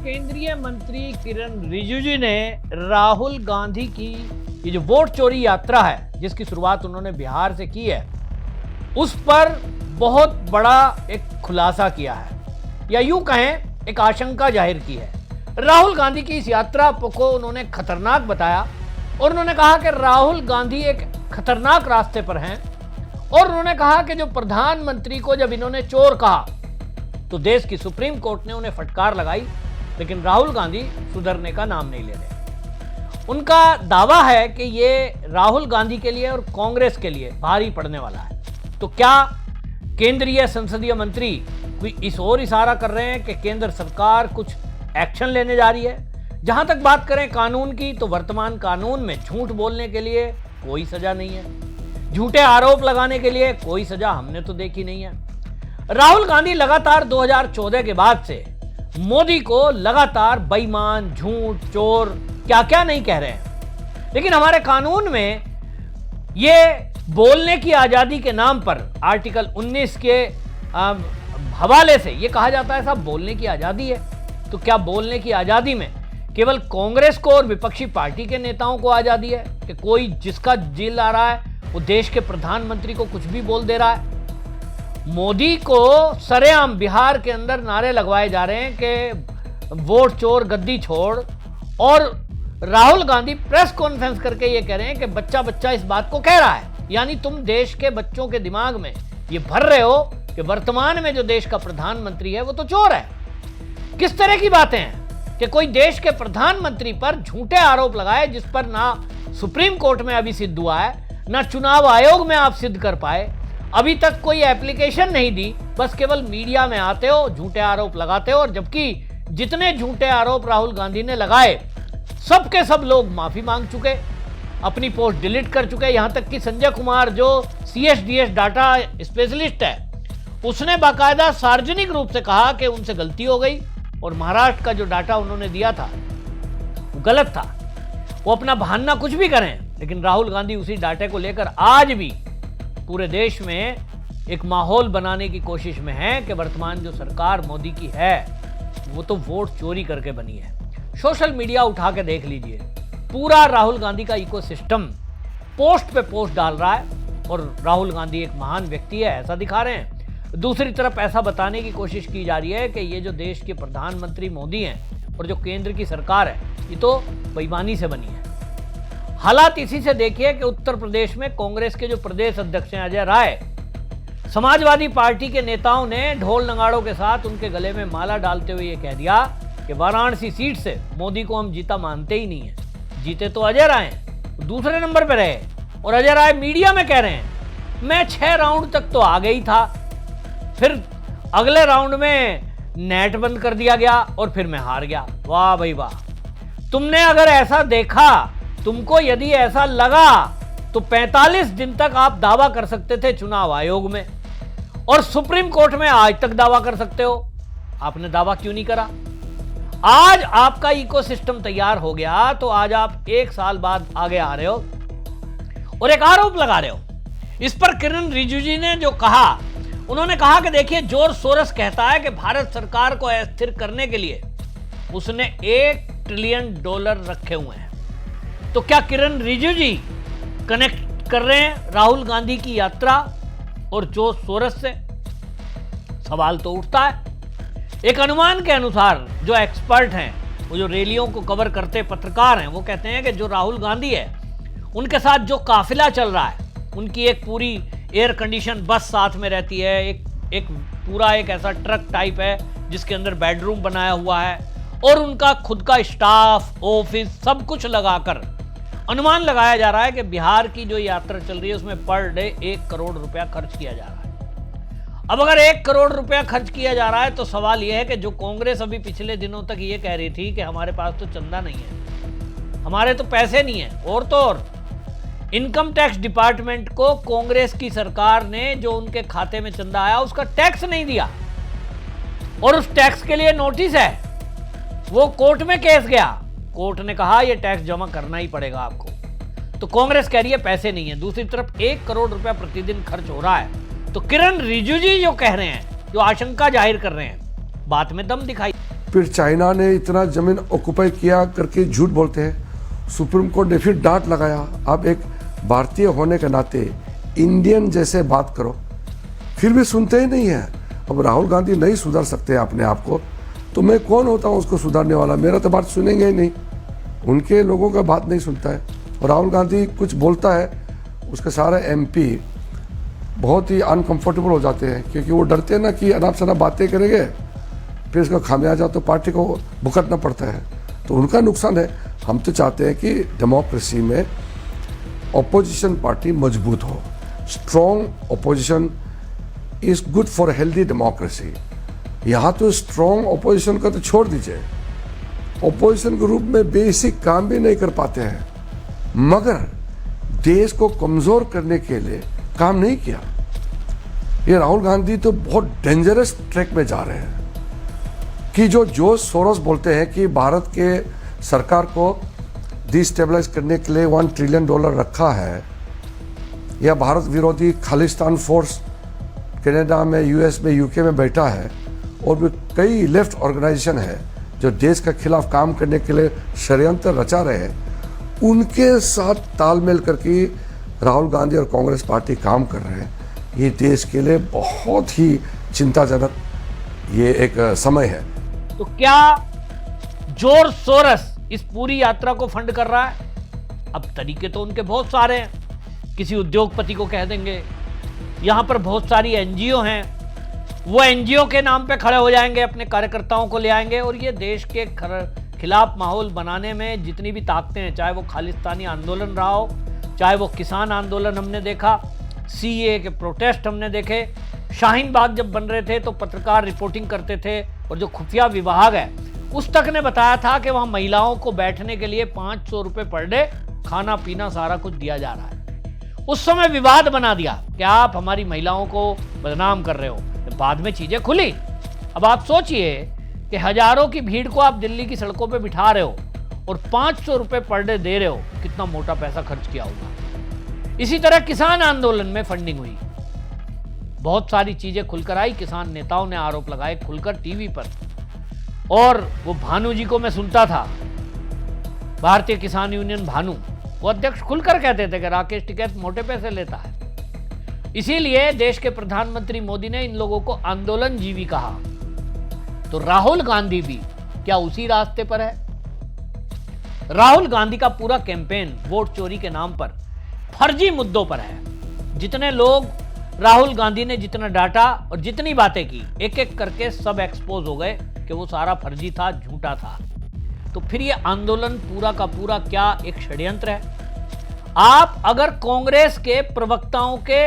केंद्रीय मंत्री किरण रिजिजू ने राहुल गांधी की ये जो वोट चोरी यात्रा है जिसकी शुरुआत उन्होंने बिहार से की है, उस पर बहुत बड़ा एक खुलासा किया है, या यूं कहें एक आशंका जाहिर की है। राहुल गांधी की इस यात्रा को उन्होंने खतरनाक बताया और उन्होंने कहा कि राहुल गांधी एक खतरनाक रास्ते पर हैं, और उन्होंने कहा कि जो प्रधानमंत्री को जब इन्होंने चोर कहा तो देश की सुप्रीम कोर्ट ने उन्हें फटकार लगाई, लेकिन राहुल गांधी सुधरने का नाम नहीं ले रहे। उनका दावा है कि ये राहुल गांधी के लिए और कांग्रेस के लिए भारी पड़ने वाला है। तो क्या केंद्रीय संसदीय मंत्री कोई इस ओर इशारा कर रहे हैं कि केंद्र सरकार कुछ एक्शन लेने जा रही है? जहां तक बात करें कानून की, तो वर्तमान कानून में झूठ बोलने के लिए कोई सजा नहीं है, झूठे आरोप लगाने के लिए कोई सजा हमने तो देखी नहीं है। राहुल गांधी लगातार 2014 के बाद से मोदी को लगातार बेईमान, झूठ, चोर, क्या क्या नहीं कह रहे हैं, लेकिन हमारे कानून में ये बोलने की आजादी के नाम पर आर्टिकल 19 के हवाले से ये कहा जाता है साहब बोलने की आजादी है। तो क्या बोलने की आजादी में केवल कांग्रेस को और विपक्षी पार्टी के नेताओं को आजादी है कि कोई जिसका जिल आ रहा है वो देश के प्रधानमंत्री को कुछ भी बोल दे रहा है? मोदी को सरेआम बिहार के अंदर नारे लगवाए जा रहे हैं कि वोट चोर गद्दी छोड़, और राहुल गांधी प्रेस कॉन्फ्रेंस करके ये कह रहे हैं कि बच्चा बच्चा इस बात को कह रहा है, यानी तुम देश के बच्चों के दिमाग में ये भर रहे हो कि वर्तमान में जो देश का प्रधानमंत्री है वो तो चोर है। किस तरह की बातें हैं कि कोई देश के प्रधानमंत्री पर झूठे आरोप लगाए, जिस पर ना सुप्रीम कोर्ट में अभी सिद्ध हुआ है, ना चुनाव आयोग में आप सिद्ध कर पाए, अभी तक कोई एप्लीकेशन नहीं दी, बस केवल मीडिया में आते हो, झूठे आरोप लगाते हो। और जबकि जितने झूठे आरोप राहुल गांधी ने लगाए सब के सब लोग माफी मांग चुके, अपनी पोस्ट डिलीट कर चुके। यहां तक कि संजय कुमार जो CSDS डाटा स्पेशलिस्ट है, उसने बाकायदा सार्वजनिक रूप से कहा कि उनसे गलती हो गई और महाराष्ट्र का जो डाटा उन्होंने दिया था वो गलत था। वो अपना बहाना कुछ भी करें, लेकिन राहुल गांधी उसी डाटे को लेकर आज भी पूरे देश में एक माहौल बनाने की कोशिश में है कि वर्तमान जो सरकार मोदी की है वो तो वोट चोरी करके बनी है। सोशल मीडिया उठा के देख लीजिए, पूरा राहुल गांधी का इकोसिस्टम पोस्ट पे पोस्ट डाल रहा है और राहुल गांधी एक महान व्यक्ति है ऐसा दिखा रहे हैं। दूसरी तरफ ऐसा बताने की कोशिश की जा रही है कि ये जो देश के प्रधानमंत्री मोदी हैं और जो केंद्र की सरकार है ये तो बेईमानी से बनी है। हालात इसी से देखिए कि उत्तर प्रदेश में कांग्रेस के जो प्रदेश अध्यक्ष हैं अजय राय, समाजवादी पार्टी के नेताओं ने ढोल नगाड़ों के साथ उनके गले में माला डालते हुए ये कह दिया कि वाराणसी सीट से मोदी को हम जीता मानते ही नहीं है, जीते तो अजय राय हैं, दूसरे नंबर पर रहे। और अजय राय मीडिया में कह रहे हैं मैं 6 राउंड तक तो आ गई था, फिर अगले राउंड में नेट बंद कर दिया गया और फिर मैं हार गया। वाह भाई वाह, तुमने अगर ऐसा देखा, तुमको यदि ऐसा लगा तो 45 दिन तक आप दावा कर सकते थे चुनाव आयोग में, और सुप्रीम कोर्ट में आज तक दावा कर सकते हो। आपने दावा क्यों नहीं करा? आज आपका इकोसिस्टम तैयार हो गया तो आज आप 1 साल बाद आगे आ रहे हो और एक आरोप लगा रहे हो। इस पर किरण रिजिजू ने जो कहा, उन्होंने कहा कि देखिए जोर सोरस कहता है कि भारत सरकार को अस्थिर करने के लिए उसने $1 ट्रिलियन रखे हुए हैं। तो क्या किरण रिजिजू कनेक्ट कर रहे हैं राहुल गांधी की यात्रा और जोर सोरस से? सवाल तो उठता है। एक अनुमान के अनुसार जो एक्सपर्ट हैं, वो जो रैलियों को कवर करते पत्रकार हैं, वो कहते हैं कि जो राहुल गांधी है उनके साथ जो काफिला चल रहा है, उनकी एक पूरी एयर कंडीशन बस साथ में रहती है, एक पूरा एक ऐसा ट्रक टाइप है जिसके अंदर बेडरूम बनाया हुआ है, और उनका खुद का स्टाफ, ऑफिस, सब कुछ लगाकर अनुमान लगाया जा रहा है कि बिहार की जो यात्रा चल रही है उसमें पर डे 1 करोड़ रुपया खर्च किया जा रहा है। अब अगर 1 करोड़ रुपया खर्च किया जा रहा है तो सवाल यह है कि जो कांग्रेस अभी पिछले दिनों तक ये कह रही थी कि हमारे पास तो चंदा नहीं है, हमारे तो पैसे नहीं है, और तो और इनकम टैक्स डिपार्टमेंट को कांग्रेस की सरकार ने जो उनके खाते में चंदा आया उसका टैक्स नहीं दिया, और उस टैक्स के लिए नोटिस है, वो कोर्ट में केस गया, कोर्ट ने कहा ये टैक्स जमा करना ही पड़ेगा आपको। तो कांग्रेस कह रही है पैसे नहीं है, दूसरी तरफ 1 करोड़ रुपया प्रतिदिन खर्च हो रहा है। तो किरण रिजिजू जो कह रहे हैं, जो आशंका जाहिर कर रहे हैं, बात में दम दिखाई। फिर चाइना ने इतना जमीन ऑक्यूपाई किया करके झूठ बोलते हैं। सुप्रीम कोर्ट ने फिर डांट लगाया। आप एक भारतीय होने के नाते इंडियन जैसे बात करो, फिर भी सुनते ही नहीं है। अब राहुल गांधी नहीं सुधर सकते अपने आप को, तो मैं कौन होता हूँ उसको सुधारने वाला? मेरा तो बात सुनेंगे ही नहीं, उनके लोगों का बात नहीं सुनता है। और राहुल गांधी कुछ बोलता है, उसके सारे एमपी बहुत ही अनकंफर्टेबल हो जाते हैं, क्योंकि वो डरते हैं ना कि अनाप शनाप बातें करेंगे, फिर इसका खामियाजा तो पार्टी को भुगतना पड़ता है, तो उनका नुकसान है। हम तो चाहते हैं कि डेमोक्रेसी में ऑपोजिशन पार्टी मजबूत हो। Strong opposition is good for healthy democracy. यहाँ तो स्ट्रॉन्ग ऑपोजिशन का तो छोड़ दीजिए, ऑपोजिशन के रूप में बेसिक काम भी नहीं कर पाते हैं, मगर देश को कमजोर करने के लिए काम नहीं किया। ये राहुल गांधी तो बहुत डेंजरस ट्रैक में जा रहे हैं कि जो सोरोस बोलते हैं कि भारत के सरकार को डिस्टेबलाइज करने के लिए $1 ट्रिलियन रखा है, या भारत विरोधी खालिस्तान फोर्स कनाडा में, यूएस में, यूके में बैठा है, और भी कई लेफ्ट ऑर्गेनाइजेशन है जो देश के खिलाफ काम करने के लिए षड्यंत्र रचा रहे हैं, उनके साथ तालमेल करके राहुल गांधी और कांग्रेस पार्टी काम कर रहे हैं। ये देश के लिए बहुत ही चिंताजनक ये एक समय है। तो क्या जॉर्ज सोरस इस पूरी यात्रा को फंड कर रहा है? अब तरीके तो उनके बहुत सारे हैं। किसी उद्योगपति को कह देंगे, यहां पर बहुत सारी एनजीओ हैं, वो एनजीओ के नाम पे खड़े हो जाएंगे, अपने कार्यकर्ताओं को ले आएंगे, और ये देश के खिलाफ माहौल बनाने में जितनी भी ताकतें हैं, चाहे वो खालिस्तानी आंदोलन रहा हो, चाहे वो किसान आंदोलन हमने देखा, सीए के प्रोटेस्ट हमने देखे, शाहीन बाग जब बन रहे थे तो पत्रकार रिपोर्टिंग करते थे, और जो खुफिया विभाग है उस तक ने बताया था कि वहां महिलाओं को बैठने के लिए 500 रुपये पर डे, खाना पीना सारा कुछ दिया जा रहा है। उस समय विवाद बना दिया कि आप हमारी महिलाओं को बदनाम कर रहे हो। बाद में चीजें खुली। अब आप सोचिए कि हजारों की भीड़ को आप दिल्ली की सड़कों पे बिठा रहे हो और 500 रुपये पर डे दे रहे हो, कितना मोटा पैसा खर्च किया होगा। इसी तरह किसान आंदोलन में फंडिंग हुई, बहुत सारी चीजें खुलकर आई, किसान नेताओं ने आरोप लगाए खुलकर टीवी पर। और वो भानु जी को मैं सुनता था, भारतीय किसान यूनियन भानु, वो अध्यक्ष खुलकर कहते थे कि राकेश टिकैत मोटे पैसे लेता है। इसीलिए देश के प्रधानमंत्री मोदी ने इन लोगों को आंदोलन जीवी कहा। तो राहुल गांधी भी क्या उसी रास्ते पर है? राहुल गांधी का पूरा कैंपेन वोट चोरी के नाम पर फर्जी मुद्दों पर है। जितने लोग राहुल गांधी ने जितना डाटा और जितनी बातें की, एक एक करके सब एक्सपोज हो गए कि वो सारा फर्जी था, झूठा था। तो फिर ये आंदोलन पूरा का पूरा क्या एक षड्यंत्र है? आप अगर कांग्रेस के प्रवक्ताओं के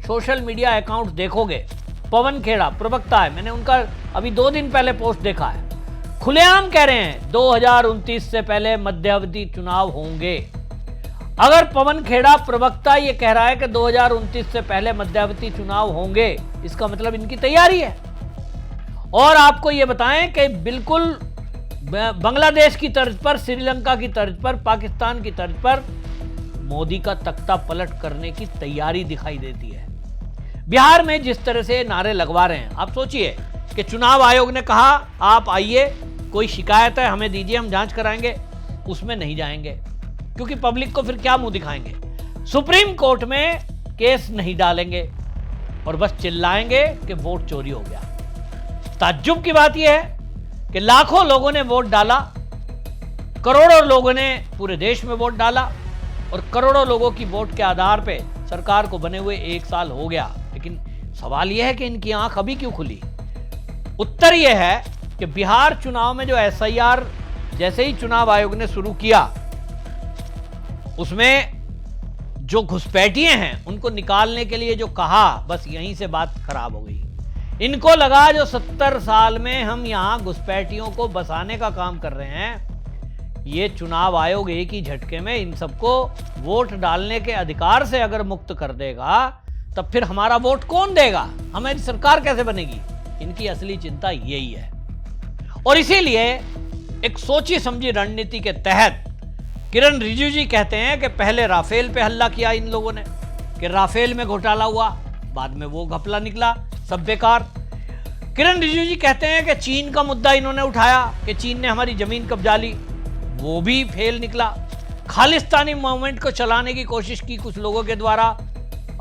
सोशल मीडिया अकाउंट देखोगे, पवन खेड़ा प्रवक्ता है, मैंने उनका अभी 2 दिन पहले पोस्ट देखा है, खुलेआम कह रहे हैं 2029 से पहले मध्यावधि चुनाव होंगे। अगर पवन खेड़ा प्रवक्ता ये कह रहा है कि 2029 से पहले मध्यावधि चुनाव होंगे, इसका मतलब इनकी तैयारी है। और आपको ये बताएं कि बिल्कुल बांग्लादेश की तर्ज पर, श्रीलंका की तर्ज पर, पाकिस्तान की तर्ज पर मोदी का तख्ता पलट करने की तैयारी दिखाई देती है। बिहार में जिस तरह से नारे लगवा रहे हैं, आप सोचिए कि चुनाव आयोग ने कहा आप आइए, कोई शिकायत है हमें दीजिए, हम जांच कराएंगे, उसमें नहीं जाएंगे क्योंकि पब्लिक को फिर क्या मुंह दिखाएंगे। सुप्रीम कोर्ट में केस नहीं डालेंगे और बस चिल्लाएंगे कि वोट चोरी हो गया। ताज्जुब की बात यह है कि लाखों लोगों ने वोट डाला, करोड़ों लोगों ने पूरे देश में वोट डाला, और करोड़ों लोगों की वोट के आधार पे सरकार को बने हुए 1 साल हो गया। लेकिन सवाल यह है कि इनकी आंख अभी क्यों खुली? उत्तर यह है कि बिहार चुनाव में जो एसआईआर जैसे ही चुनाव आयोग ने शुरू किया, उसमें जो घुसपैठिए हैं उनको निकालने के लिए जो कहा, बस यहीं से बात खराब हो गई। इनको लगा जो 70 साल में हम यहां घुसपैठियों को बसाने का काम कर रहे हैं, ये चुनाव आयोग एक ही झटके में इन सबको वोट डालने के अधिकार से अगर मुक्त कर देगा, तब फिर हमारा वोट कौन देगा, हमारी सरकार कैसे बनेगी? इनकी असली चिंता यही है। और इसीलिए एक सोची समझी रणनीति के तहत किरण रिजिजू जी कहते हैं कि पहले राफेल पे हल्ला किया इन लोगों ने कि राफेल में घोटाला हुआ, बाद में वो घपला निकला, सब बेकार। किरण रिजिजू जी कहते हैं कि चीन का मुद्दा इन्होंने उठाया कि चीन ने हमारी जमीन कब्जा ली, वो भी फेल निकला। खालिस्तानी मूवमेंट को चलाने की कोशिश की कुछ लोगों के द्वारा।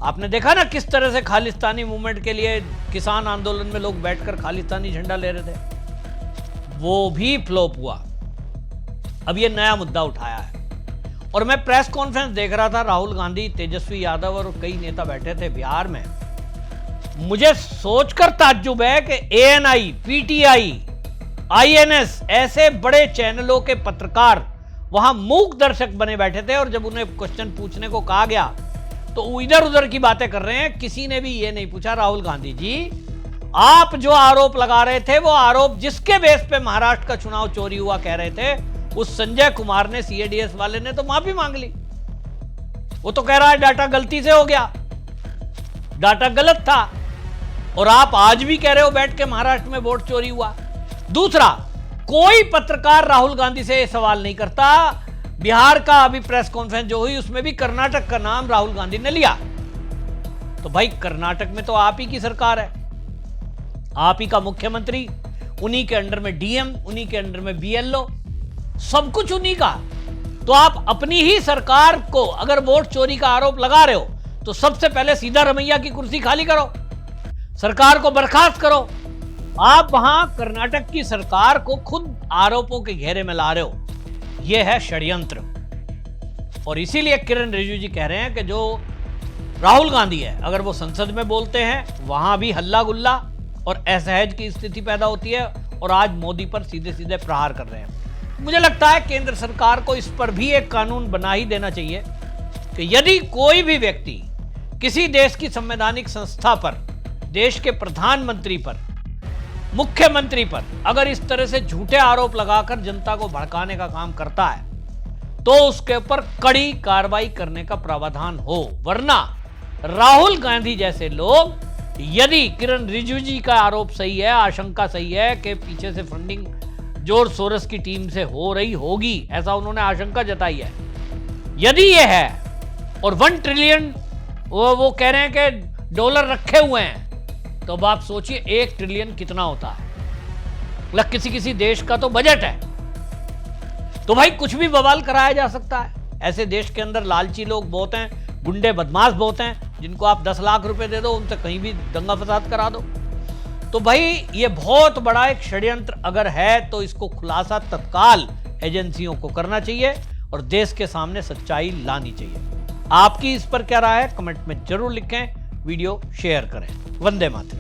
आपने देखा ना किस तरह से खालिस्तानी मूवमेंट के लिए किसान आंदोलन में लोग बैठकर खालिस्तानी झंडा ले रहे थे, वो भी फ्लॉप हुआ। अब ये नया मुद्दा उठाया है और मैं प्रेस कॉन्फ्रेंस देख रहा था, राहुल गांधी, तेजस्वी यादव और कई नेता बैठे थे बिहार में। मुझे सोचकर ताज्जुब है कि एएनआई, पीटीआई, आईएनएस ऐसे बड़े चैनलों के पत्रकार वहां मूक दर्शक बने बैठे थे और जब उन्हें क्वेश्चन पूछने को कहा गया तो वो इधर उधर की बातें कर रहे हैं। किसी ने भी ये नहीं पूछा, राहुल गांधी जी आप जो आरोप लगा रहे थे वो आरोप जिसके बेस पे महाराष्ट्र का चुनाव चोरी हुआ कह रहे थे, उस संजय कुमार ने, सीएडीएस वाले ने तो माफी मांग ली। वो तो कह रहा है डाटा गलती से हो गया, डाटा गलत था। और आप आज भी कह रहे हो बैठ के महाराष्ट्र में वोट चोरी हुआ। दूसरा, कोई पत्रकार राहुल गांधी से सवाल नहीं करता। बिहार का अभी प्रेस कॉन्फ्रेंस जो हुई उसमें भी कर्नाटक का नाम राहुल गांधी ने लिया। तो भाई कर्नाटक में तो आप ही की सरकार है, आप ही का मुख्यमंत्री, उन्हीं के अंडर में डीएम, उन्हीं के अंडर में बीएलओ, सब कुछ उन्हीं का। तो आप अपनी ही सरकार को अगर वोट चोरी का आरोप लगा रहे हो तो सबसे पहले सीधा रमैया की कुर्सी खाली करो, सरकार को बर्खास्त करो। आप वहां कर्नाटक की सरकार को खुद आरोपों के घेरे में ला रहे हो, यह है षड्यंत्र। और इसीलिए किरण रिजिजू जी कह रहे हैं कि जो राहुल गांधी है अगर वो संसद में बोलते हैं वहां भी हल्ला गुल्ला और असहज की स्थिति पैदा होती है और आज मोदी पर सीधे सीधे प्रहार कर रहे हैं। मुझे लगता है केंद्र सरकार को इस पर भी एक कानून बना ही देना चाहिए कि यदि कोई भी व्यक्ति किसी देश की संवैधानिक संस्था पर, देश के प्रधानमंत्री पर, मुख्यमंत्री पर अगर इस तरह से झूठे आरोप लगाकर जनता को भड़काने का काम करता है तो उसके ऊपर कड़ी कार्रवाई करने का प्रावधान हो। वरना राहुल गांधी जैसे लोग, यदि किरण रिजिजू जी का आरोप सही है, आशंका सही है कि पीछे से फंडिंग जॉर्ज सोरोस की टीम से हो रही होगी, ऐसा उन्होंने आशंका जताई है, यदि ये है और 1 ट्रिलियन वो कह रहे हैं कि डॉलर रखे हुए हैं, तो अब आप सोचिए 1 ट्रिलियन कितना होता है। मतलब किसी देश का तो बजट है। तो भाई कुछ भी बवाल कराया जा सकता है। ऐसे देश के अंदर लालची लोग बहुत हैं, गुंडे बदमाश बहुत हैं, जिनको आप 10 लाख रुपए दे दो उनसे कहीं भी दंगा फसाद करा दो। तो भाई ये बहुत बड़ा एक षड्यंत्र अगर है तो इसको खुलासा तत्काल एजेंसियों को करना चाहिए और देश के सामने सच्चाई लानी चाहिए। आपकी इस पर क्या राय है कमेंट में जरूर लिखें, वीडियो शेयर करें। वंदे मातरम।